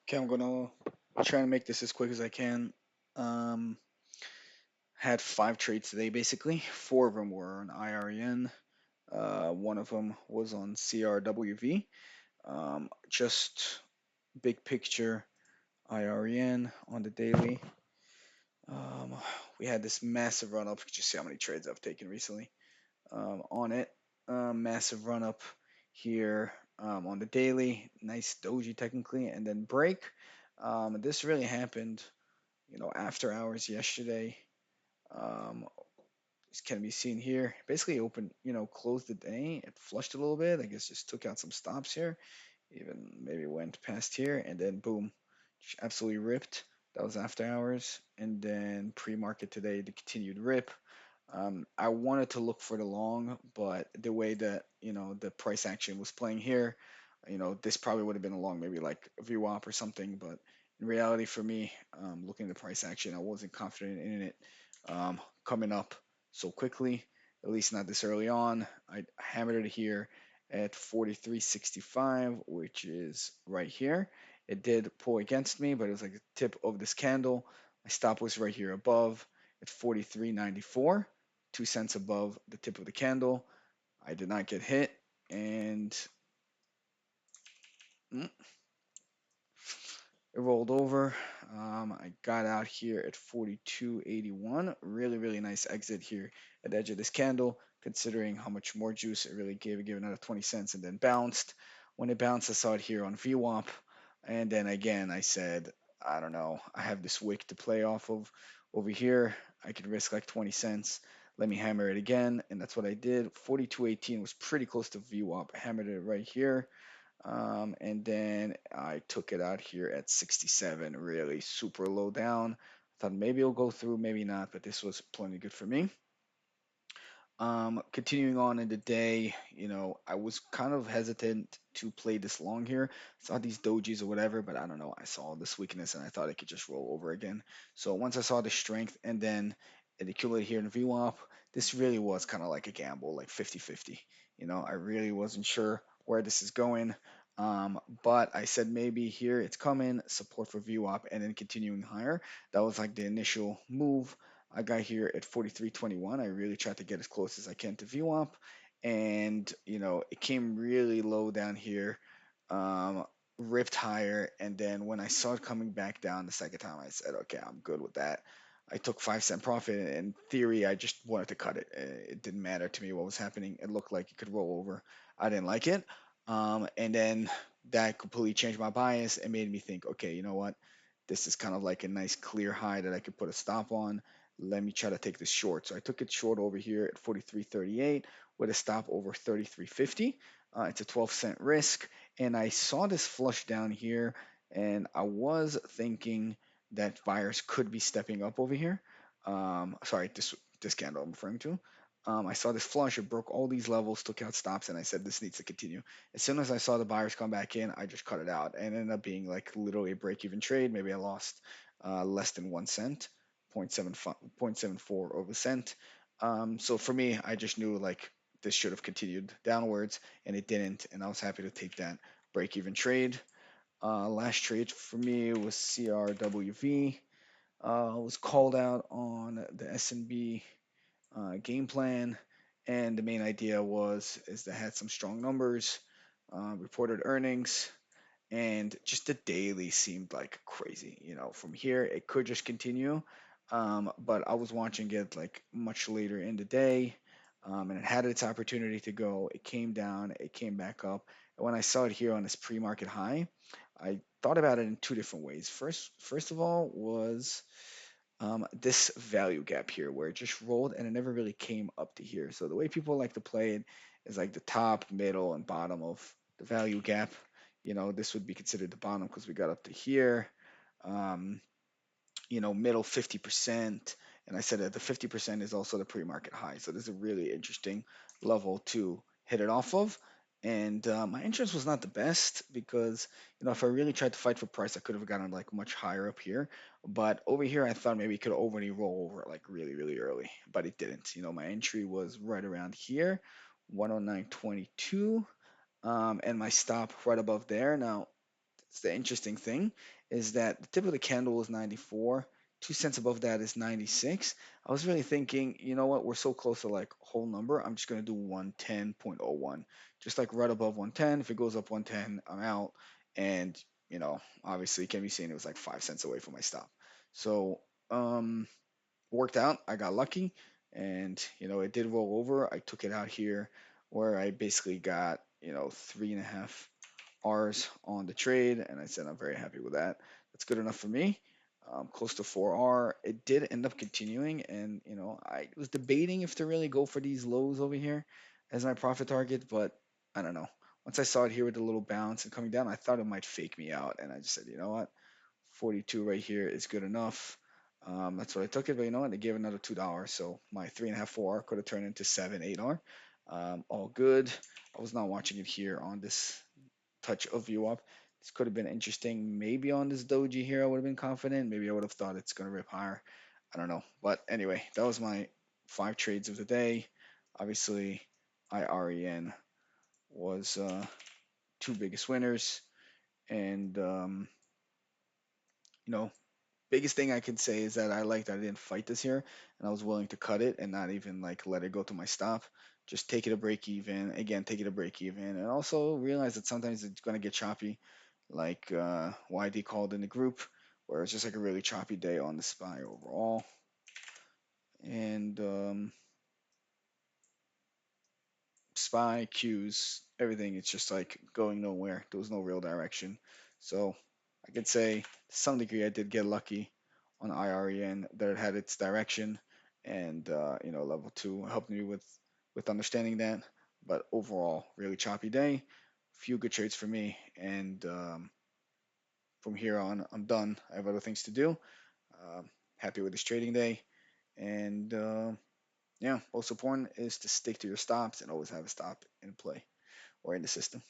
Okay, I'm gonna try and make this as quick as I can. Um, had 5 trades today, basically. 4 of them were on IREN. One of them was on CRWV. Just big picture IREN on the daily. Um, we had this massive run up. Just see how many trades I've taken recently on it. Massive run up here on the daily. Nice doji technically, and then break. This really happened after hours yesterday. Um, this can be seen here. Basically opened, closed the day. It flushed a little bit. I guess just took out some stops here. Even maybe went past here and then boom, just absolutely ripped. That was after hours. And then pre-market today, the continued rip. I wanted to look for the long, but the way that the price action was playing here, this probably would have been a long, maybe like a VWAP or something. But in reality, for me, looking at the price action, I wasn't confident in it coming up so quickly. At least not this early on. I hammered it here at 43.65, which is right here. It did pull against me, but it was like the tip of this candle. My stop was right here above at 43.94, 2 cents above the tip of the candle. I did not get hit, and mm, it rolled over. I got out here at 42.81. Really, really nice exit here at the edge of this candle, considering how much more juice it really gave. It gave another 20 cents and then bounced. When it bounced, I saw it here on VWAP. And then again, I said, I don't know, I have this wick to play off of over here. I could risk like 20 cents. Let me hammer it again. And that's what I did. 42.18 was pretty close to VWAP. I hammered it right here. And then I took it out here at 67, really super low down. Thought maybe it'll go through, maybe not, but this was plenty good for me. Continuing on in the day, I was kind of hesitant to play this long here. Saw these dojis or whatever, but I don't know. I saw this weakness and I thought it could just roll over again. So once I saw the strength and then it accumulated here in VWAP, this really was kind of like a gamble, like 50-50. I really wasn't sure where this is going. But I said maybe here it's coming, support for VWAP, and then continuing higher. That was like the initial move. I got here at 43.21. I really tried to get as close as I can to VWAP, and it came really low down here, um, ripped higher, and then when I saw it coming back down the second time, I said, okay, I'm good with that. I took 5 cent profit. In theory, I just wanted to cut it. It didn't matter to me what was happening. It looked like it could roll over. I didn't like it, and then that completely changed my bias and made me think, okay, you know what? This is kind of like a nice clear high that I could put a stop on. Let me try to take this short. So I took it short over here at 43.38 with a stop over 33.50. It's a 12-cent risk. And I saw this flush down here, and I was thinking that buyers could be stepping up over here. Sorry, this candle I'm referring to. I saw this flush, it broke all these levels, took out stops, and I said this needs to continue. As soon as I saw the buyers come back in, I just cut it out, and it ended up being like literally a break-even trade. Maybe I lost less than 1 cent, 0.74 of a cent. So for me, I just knew like this should have continued downwards, and it didn't, and I was happy to take that break-even trade. Last trade for me was CRWV. Was called out on the S&B game plan, and the main idea is that had some strong numbers, reported earnings, and just the daily seemed like crazy. From here it could just continue, but I was watching it like much later in the day, and it had its opportunity to go. It came down, it came back up, and when I saw it here on this pre-market high, I thought about it in two different ways. First of all was this value gap here where it just rolled and it never really came up to here. So the way people like to play it is like the top, middle, and bottom of the value gap. This would be considered the bottom because we got up to here. Um, Middle 50%. And I said that the 50% is also the pre-market high. So this is a really interesting level to hit it off of. And my interest was not the best because, if I really tried to fight for price, I could have gotten like much higher up here. But over here, I thought maybe it could already roll over like really, really early, but it didn't. My entry was right around here, 109.22, and my stop right above there. Now, It's the interesting thing is that the tip of the candle is 94. 2 cents above that is 96. I was really thinking, you know what? We're so close to like whole number. I'm just gonna do 110.01, just like right above 110. If it goes up 110, I'm out. And obviously, can be seen it was like 5 cents away from my stop. So worked out. I got lucky, and it did roll over. I took it out here where I basically got 3.5 R's on the trade, and I said I'm very happy with that. That's good enough for me. Close to 4R. It did end up continuing, and I was debating if to really go for these lows over here as my profit target, but I don't know. Once I saw it here with a little bounce and coming down, I thought it might fake me out, and I just said, you know what, 42 right here is good enough. That's what I took it, but you know what? They gave another $2, so my 3.5 4R could have turned into 7 8R. All good. I was not watching it here on this touch of view up. This could have been interesting. Maybe on this doji here, I would have been confident. Maybe I would have thought it's going to rip higher. I don't know. But anyway, that was my 5 trades of the day. Obviously, IREN was two biggest winners. And, you know, biggest thing I can say is that I like that I didn't fight this here and I was willing to cut it and not even like let it go to my stop. Just take it a break even. Again, take it a break even. And also realize that sometimes it's going to get choppy, like YD called in the group, where it's just like a really choppy day on the SPY overall. And SPY, Qs, everything, it's just like going nowhere. There was no real direction. So I could say to some degree I did get lucky on IREN that it had its direction, and level two helped me with understanding that. But overall, really choppy day. Few good trades for me, and from here on, I'm done. I have other things to do. Happy with this trading day, and yeah, most important is to stick to your stops and always have a stop in play or in the system.